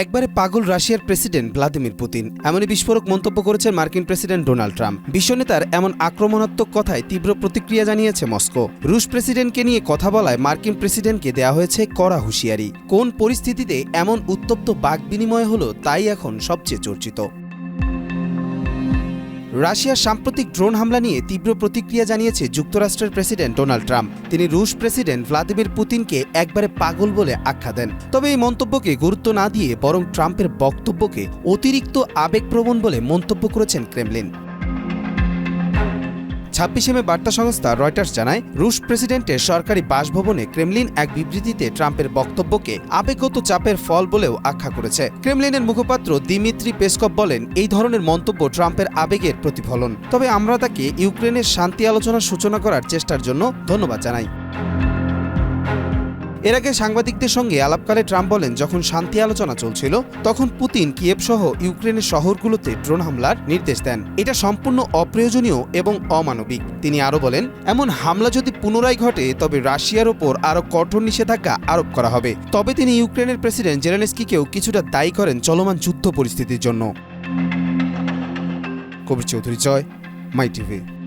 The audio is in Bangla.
একবারে পাগল রাশিয়ার প্রেসিডেন্ট ভ্লাদিমির পুতিন। এমনই বিস্ফোরক মন্তব্য করেছেন মার্কিন প্রেসিডেন্ট ডোনাল্ড ট্রাম্প। বিশ্বনেতার এমন আক্রমণাত্মক কথায় তীব্র প্রতিক্রিয়া জানিয়েছে মস্কো। রুশ প্রেসিডেন্টকে নিয়ে কথা বলায় মার্কিন প্রেসিডেন্টকে দেওয়া হয়েছে কড়া হুঁশিয়ারি। কোন পরিস্থিতিতে এমন উত্তপ্ত বাক বিনিময় হলো তাই এখন সবচেয়ে চর্চিত। রাশিয়ার সাম্প্রতিক ড্রোন হামলা নিয়ে তীব্র প্রতিক্রিয়া জানিয়েছে যুক্তরাষ্ট্রের প্রেসিডেন্ট ডোনাল্ড ট্রাম্প। তিনি রুশ প্রেসিডেন্ট ভ্লাদিমির পুতিনকে একবারে পাগল বলে আখ্যা দেন। তবে এই মন্তব্যকে গুরুত্ব না দিয়ে বরং ট্রাম্পের বক্তব্যকে অতিরিক্ত আবেগপ্রবণ বলে মন্তব্য করেছেন ক্রেমলিন। 26 মে বার্তা সংস্থা রয়টার্স জানায়, রুশ প্রেসিডেন্টের সরকারি বাসভবনে ক্রেমলিন এক বিবৃতিতে ট্রাম্পের বক্তব্যকে আবেগগত চাপের ফল বলেও আখ্যা করেছে। ক্রেমলিনের মুখপাত্র দিমিত্রি পেসকভ বলেন, এই ধরনের মন্তব্য ট্রাম্পের আবেগের প্রতিফলন। তবে আমরা তাকে ইউক্রেনের শান্তি আলোচনার সূচনা করার চেষ্টার জন্য ধন্যবাদ জানাই। এর আগে সাংবাদিকদের সঙ্গে আলাপকালে ট্রাম্প বলেন, যখন শান্তি আলোচনা চলছিল তখন পুতিন কিয়েভ সহ ইউক্রেনের শহরগুলোতে ড্রোন হামলার নির্দেশ দেন। এটা সম্পূর্ণ অপ্রয়োজনীয় এবং অমানবিক। তিনি আরও বলেন, এমন হামলা যদি পুনরায় ঘটে তবে রাশিয়ার ওপর আরও কঠোর নিষেধাজ্ঞা আরোপ করা হবে। তবে তিনি ইউক্রেনের প্রেসিডেন্ট জেলেনস্কিকেও কিছুটা দায়ী করেন চলমান যুদ্ধ পরিস্থিতির জন্য। কবির চৌধুরী, জয়, মাই টিভি।